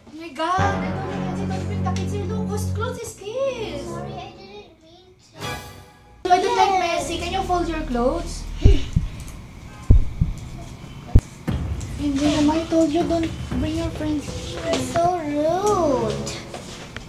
Oh my god, I don't know. Don't bring the kids here. Look, whose clothes is this? Sorry, I didn't mean to. I don't like messy. Can you fold your clothes? Hindi naman, I told you don't bring your friends here. You're so rude.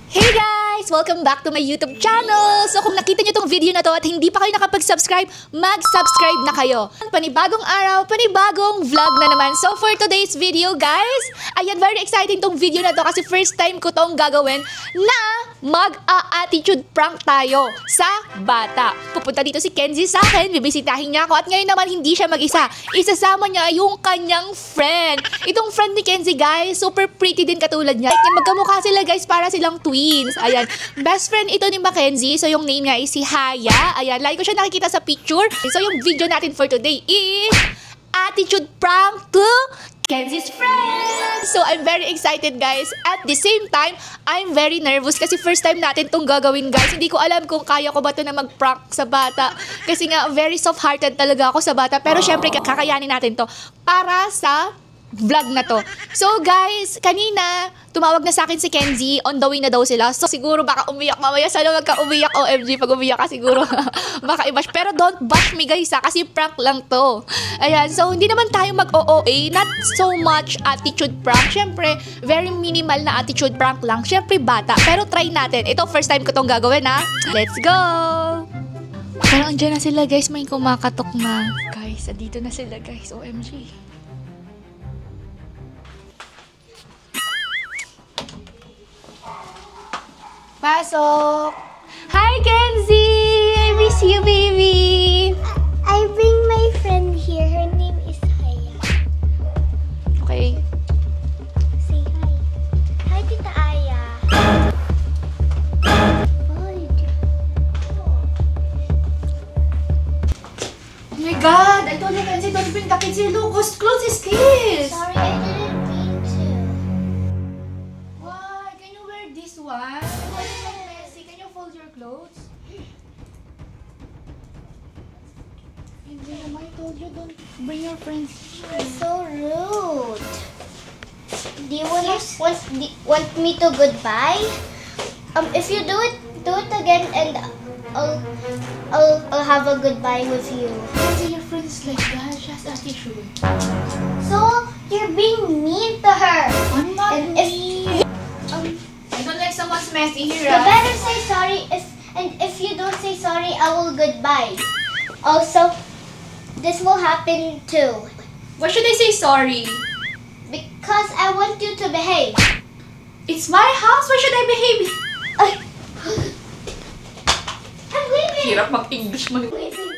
Hey guys! Welcome back to my YouTube channel! So kung nakita nyo tong video na to at hindi pa kayo nakapag-subscribe, mag-subscribe na kayo. Panibagong araw, panibagong vlog na naman. So for today's video guys, ayan, very exciting tong video na to kasi first time ko tong gagawin na mag-a-attitude prank tayo sa bata. Pupunta dito si Kenzie sa akin, bibisitahin niya ako at ngayon naman hindi siya mag-isa. Isasama niya yung kanyang friend. Itong friend ni Kenzie guys, super pretty din katulad niya. Magkamukha sila guys, para silang twins. Ayan. Best friend ito ni Mackenzie. So, yung name niya is si Haya. Ayan. Lagi ko siya nakikita sa picture. So, yung video natin for today is attitude prank to Kenzie's friend. So, I'm very excited guys. At the same time, I'm very nervous kasi first time natin tong gagawin guys. Hindi ko alam kung kaya ko ba ito na mag-prank sa bata. Kasi nga, very soft-hearted talaga ako sa bata. Pero syempre, kakayanin natin to para sa vlog na to. So guys, kanina tumawag na sa akin si Kenzie, on the way na daw sila. So siguro baka umiyak mamaya. Sana wag ka umiyak, OMG. Pag umiyak ka siguro baka i-bash. Pero don't bash me guys ha, kasi prank lang to. Ayan, so hindi naman tayo mag-OOA. Not so much attitude prank. Syempre, very minimal na attitude prank lang. Syempre bata. Pero try natin. Ito first time ko tong gagawin ha. Let's go! Parang andyan na sila guys. May kumakatok na. Guys, andito na sila guys. OMG. Pasok! Hi, Kenzie! I miss you, baby! I bring my friend here. Her name is Haya. Okay. Say hi. Hi, Tita Aya. Oh my god, I told you Kenzie don't bring the kids here. Look, whose clothes is this? Sorry, I didn't mean to. Why? Can you wear this one? Can you fold your clothes? Hindi naman, I told you don't bring your friends here. You're so rude. Do you want me to goodbye? If you do it again, and I'll have a goodbye with you. Kenzie, your friend is like that. She has attitude. So you're being mean to her. I'm not And if mean. I don't like someone's messy here. you better say sorry. If you don't say sorry, I will goodbye. Also, this will happen too. Why should I say sorry? Because I want you to behave. It's my house. Why should I behave? Ay. I'm leaving. Hirap mag-English Leaving.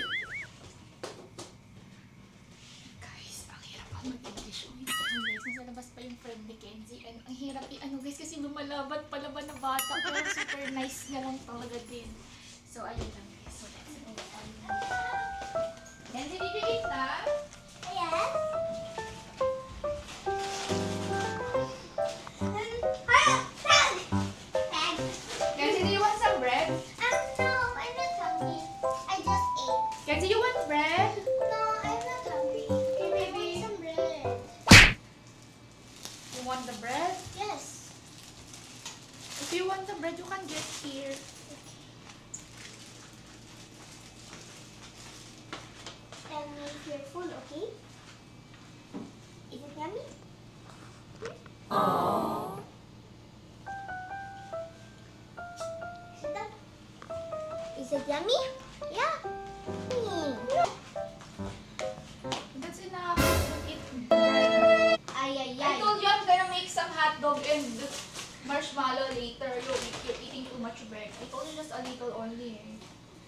Guys, ang hirap ako mag-English. Guys, nasa labas pa yung friend ni Kenzie. And ang hirap guys, kasi lumalaban palaban na bata. Pero super nice niya lang talaga din. So, ayun lang guys. So, let's go on. Kenzie, did you eat na? Yes. Kenzie, do you want some bread? No, I'm not hungry. I just ate. Kenzie, you want bread? No, I'm not hungry. Okay, I baby. want some bread. You want the bread? Yes. If you want the bread, you can get here. Tell me if you're full, okay? Is it yummy? Is it yummy? Yeah. That's enough. Eat bread. Ay, ay, I told you I'm gonna make some hot dog and marshmallow later. You're eating too much bread. I told you just a little only.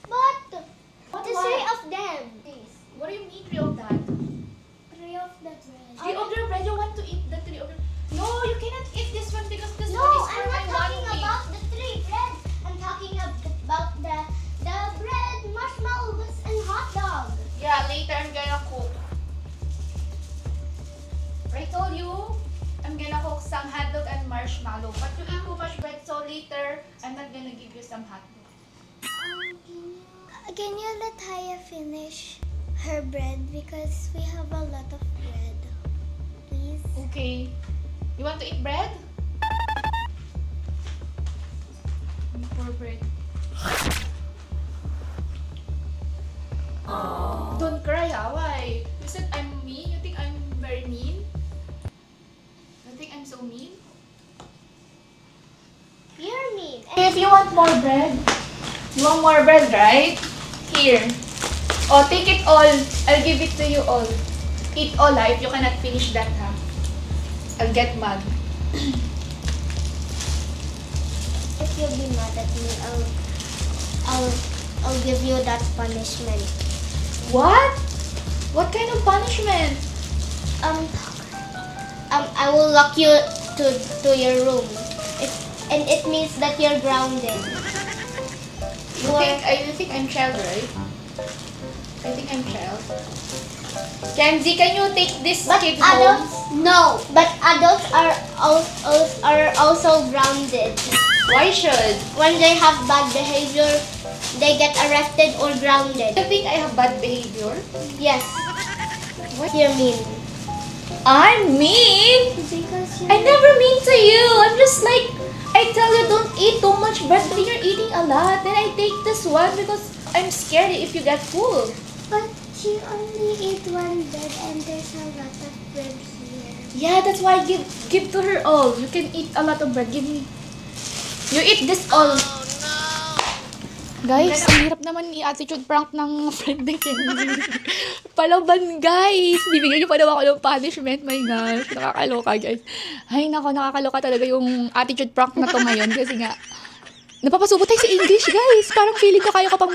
But What? the three of them. Please. What do you mean three of that? Three of the bread. Three of your bread? You want to eat the three of your... No, you cannot eat this one because this No, one is I'm for not my talking one about the three bread. I'm talking about the bread, marshmallows, and hot dog. Yeah, later I'm gonna cook. I told you I'm gonna cook some hot dog and marshmallow. But you eat too much bread, so later I'm not gonna give you some hot dog. Can you let Haya finish her bread because we have a lot of bread, please? Okay. You want to eat bread? More bread. Don't cry, ha? Why? You said I'm mean? You think I'm very mean? You think I'm so mean? You're mean. If you want more bread, you want more bread, right? Here. Oh, take it all. I'll give it to you all. Eat all, ha? If you cannot finish that, ha? I'll get mad. If you'll be mad at me, I'll give you that punishment. What? What kind of punishment? I will lock you to your room. And it means that you're grounded. You think I'm child, right? I think I'm child. Kenzie, can you take this But kid home? adults, no. But adults are also grounded. Why should? When they have bad behavior, they get arrested or grounded. You think I have bad behavior? Yes. What? You're mean. I'm mean? Because you're I never mean to you. I'm just like, I tell you don't eat too much bread, but you're eating a lot. Then I take this one because I'm scared if you get full. But you only eat one bread and there's a lot of bread here. Yeah, that's why I give to her all. You can eat a lot of bread. Give me. You eat this all. Guys, ang hirap naman i-attitude prank ng friend ni Kenzie. Palaban, guys! Bibigyan niyo pa daw ako ng punishment. My gosh, nakakaloka, guys. Ay, nako, nakakaloka talaga yung attitude prank na to ngayon. Kasi nga, napapasubo tayo sa English, guys. Parang feeling ko kayo kapag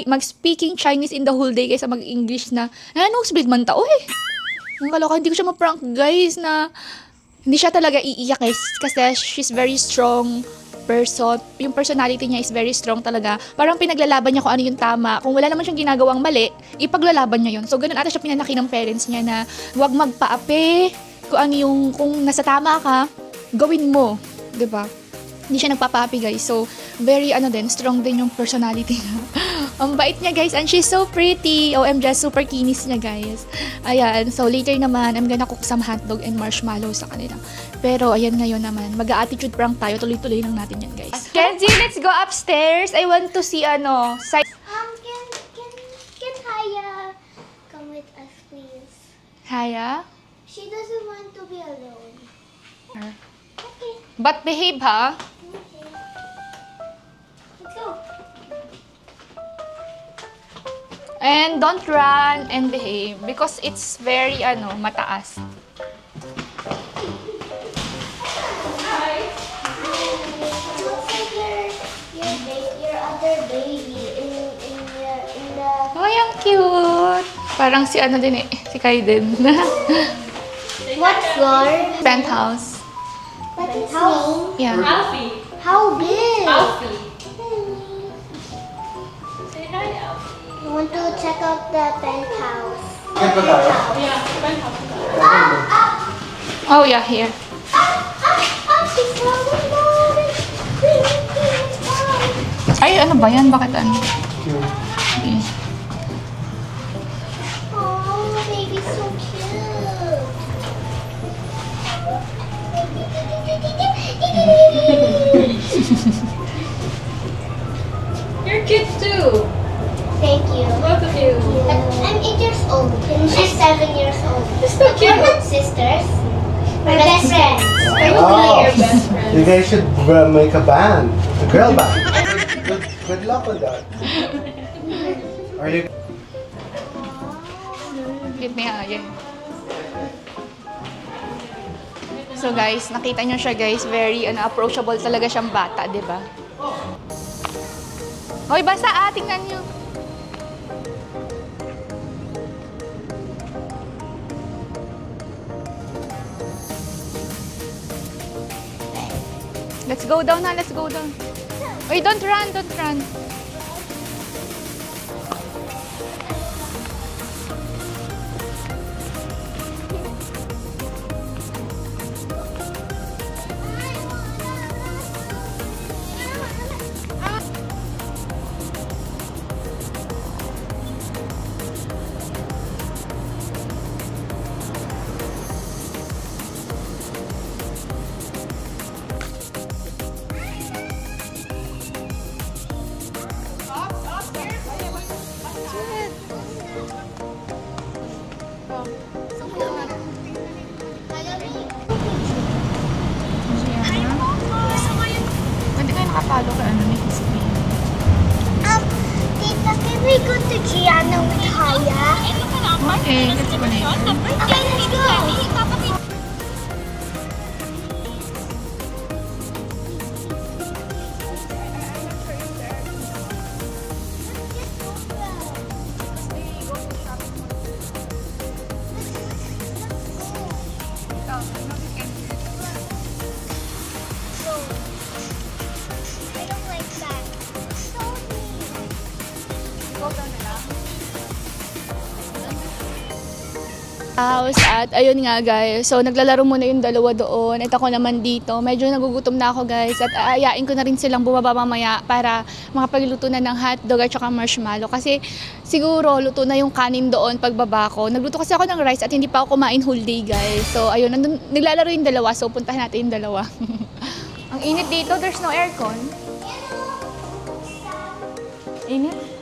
mag-speaking Chinese in the whole day kaysa mag-English na, anong split man tao eh. Ang kaloka, hindi ko siya ma-prank, guys, na hindi siya talaga iiyak, guys. Kasi she's very strong person. Yung personality niya is very strong talaga. Parang pinaglalaban niya kung ano yung tama. Kung wala naman siyang ginagawang mali, ipaglalaban niya yun. So, ganun ata siya pinanaki ng parents niya na huwag magpaapi. Kung ano yung, kung nasa tama ka, gawin mo. 'Di ba? Hindi siya nagpapaapi, guys. So, very, strong din yung personality niya. Ang bait niya, guys. And she's so pretty. OMG, super kinis niya, guys. Ayan. So, later naman, I'm gonna cook some hotdog and marshmallow sa kanila. Pero, ayan ngayon naman. Mag-attitude prank tayo. Tuloy-tuloy lang natin yan, guys. Kenzie, let's go upstairs. I want to see, Can Haya come with us, please? Haya? She doesn't want to be alone. Okay. But behave, ha? Okay. Let's go. And don't run and behave because it's very, mataas. Looks like your other baby in the. Ay, ang cute! Parang si din si Kaiden. What floor? Penthouse. But it's me. Yeah. Alfie. How big? Alfie. You want to check out the penthouse? Yeah, penthouse. Oh, yeah, here. She's falling down. Ay, ano ba yan? Bakit ano? Okay. Oh, baby's so cute. You're cute too. Thank you. Both of you. I'm 8 years old and she's 7 years old. So cute. We're not sisters. We're best friends. Wow. Your best friend. You guys should make a band, a girl band. Good luck with that. Are you? Give me a So guys, nakita nyo siya guys, very approachable talaga siyang bata, di ba? Hoy, basta tingnan nyo. Let's go down na, let's go down. Wait, don't run, don't run. follow kay ano ni Crispy. Tita, can we go to Gianna with Haya? Okay, let's go later. Okay, let's go. I don't like that. So House at ayun nga guys. So naglalaro muna yung dalawa doon. At ako naman dito. Medyo nagugutom na ako guys. At aayain ko na rin silang bumaba mamaya para makapagluto na ng hotdog at saka marshmallow. Kasi siguro luto na yung kanin doon pagbaba ko. Nagluto kasi ako ng rice at hindi pa ako kumain whole day guys. So ayun, naglalaro yung dalawa. So puntahan natin yung dalawa. Ang init dito. There's no aircon. Init?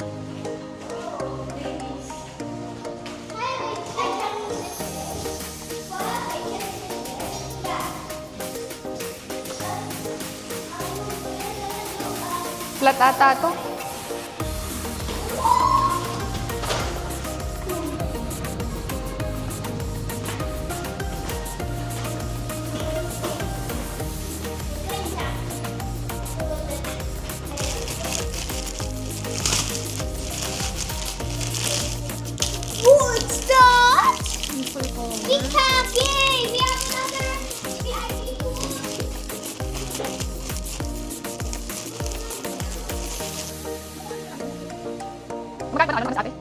Flat ata to. What's that? We have, yay! We have another VIP pool. Magkakaroon naman sa atin.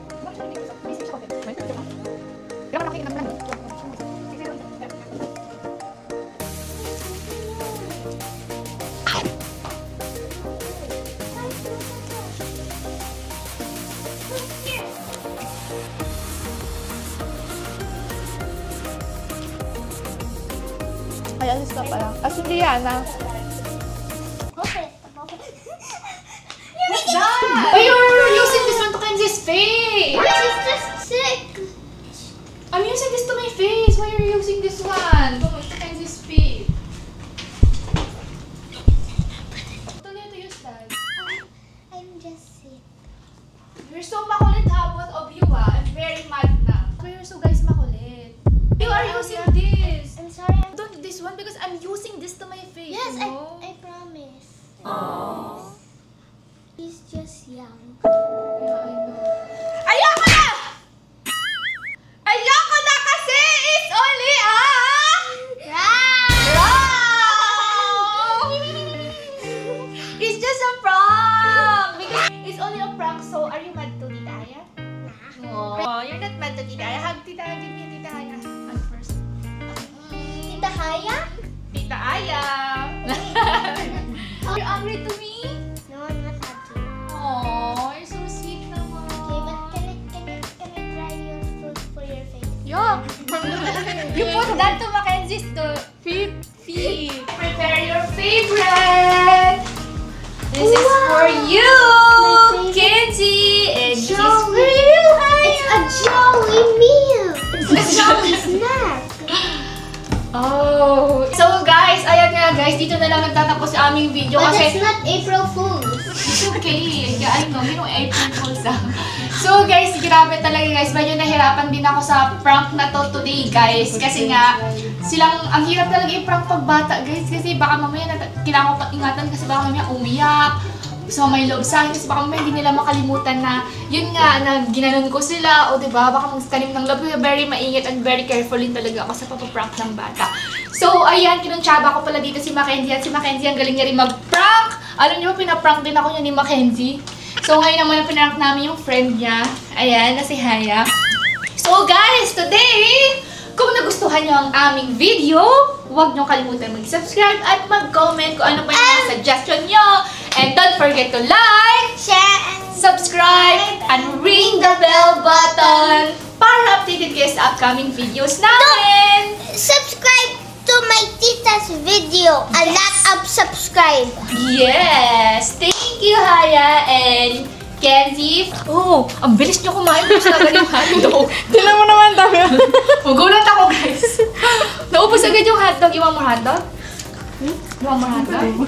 Ay, alis ka pala. As hindi yan, ah. Oh, you're using this one to Kenzie's face! She's just sick. I'm using this to my face. Why are you using this one? To Kenzie's face. Don't need to use that. I'm just sick. You're so makulit, ha? Both of you, ha? I'm very mad na. Why you're so guys makulit? You are using this. I'm sorry. Don't do this one because I'm using this to my face. Yes, you know? I promise. Aww. He's just young. Yeah, I know. Ayoko na! Ayoko na kasi! It's only It's just a prank! Because It's only a prank, so are you mad to Tita Aya? Oh, you're not mad to Tita Aya. Hug Tita Aya. Give me a Tita Aya. Hug first. Tita Haya? Tita Aya! Are you angry to me? No, I'm not happy. Oh, you're so sweet naman. Okay, but can I try your food for your face? Yuck! You put that to Mackenzie's feet. Prepare your favorite. This is for you, My favorite. Kenzie, and this is for Joey. you, It's a jolly meal. It's a jolly snack. Oh. So guys, ayan nga guys, dito na lang nagtatapos sa aming video But kasi it's not April Fool's. it's okay. Yeah, I know, you know April Fools ah. So guys, grabe talaga guys. Medyo nahirapan din ako sa prank na to today guys. Kasi nga, ang hirap talaga i-prank pag bata guys. Kasi baka mamaya, kailangan ko ingatan kasi baka mamaya umiyak. So may loob sa akin kasi baka mamaya hindi nila makalimutan na yun nga, na ginanon ko sila. O diba, baka magtanim ng loob. Very maingat and very careful din talaga ako sa papaprank ng bata. So ayan, kinuntsaba ko pala dito si Mackenzie. At si Mackenzie ang galing niya rin mag-prank. Alam niyo ba, pinaprank din ako niya ni Mackenzie. So ngayon naman pinrank namin yung friend niya. Ayan, na si Haya. So guys, today, kung nagustuhan niyo ang aming video, huwag niyo kalimutan mag-subscribe at mag-comment kung ano pa yung mga suggestion niyo. And don't forget to like, Share and subscribe, and ring the bell button para updated kayo sa upcoming videos namin. subscribe to my tita's video. A lot of subscribe. Yes! Thank you, Haya and Kenzie. Oh, ang bilis niyo kumain. Gusto agad yung hotdog. Tinan mo naman tayo. Magulat ako, guys. Naubos agad yung hotdog. Iwan mo hotdog? Iwan mo hotdog?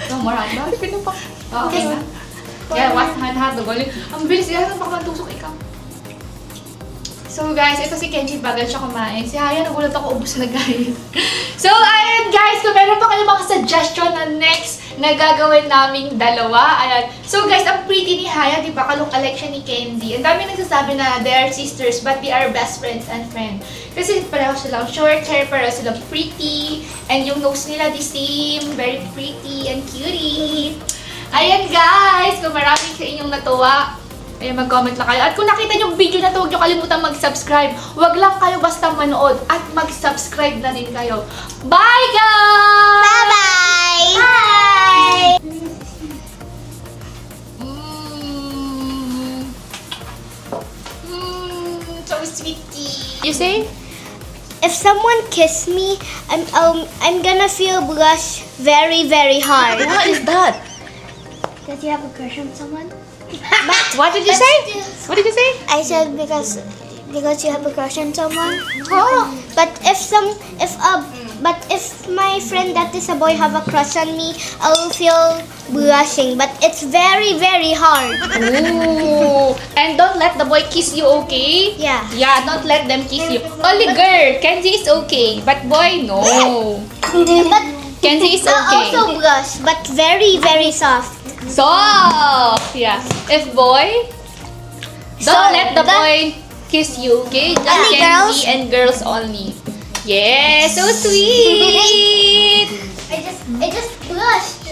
No, Miranda. Okay na. Yeah, what hand the volume. Ang bilis yan. Ang pakamantusok ikaw. So guys, ito si Kenji bagal siya kumain. Si Haya nagulat ako, ubos na guys. So ayun guys, kung meron pa kayo mga suggestion na next na gagawin naming dalawa. Ayan. So guys, ang pretty ni Haya, di ba? Kalok-alike siya ni Kenji. Ang dami nagsasabi na they are sisters but they are best friends and friends. Kasi pareho silang short hair, pareho silang pretty. And yung nose nila the same, very pretty and cutie. Ayan guys, kung marami sa inyong natuwa, ayan, mag-comment lang kayo. At kung nakita niyo yung video na to, huwag niyo kalimutan mag-subscribe. Huwag lang kayo basta manood at mag-subscribe na rin kayo. Bye guys! Bye-bye! Bye! So sweetie. You say? If someone kiss me, I'm gonna feel blush very, very hard. What is that? Does you have a crush on someone? What did you say? What did you say? I said because you have a crush on someone. Oh. But if my friend that is a boy have a crush on me, I will feel blushing. But it's very, very hard. Ooh. And don't let the boy kiss you, okay? Yeah. Yeah, don't let them kiss you. Only girl, Kenji is okay. But boy, no. But Kenji is I okay. also blush, but very, very soft. Soft! Yeah. If boy, don't let the boy kiss you, okay? Just Only Kenji girls? and girls only. Yeah, so sweet! I just blushed.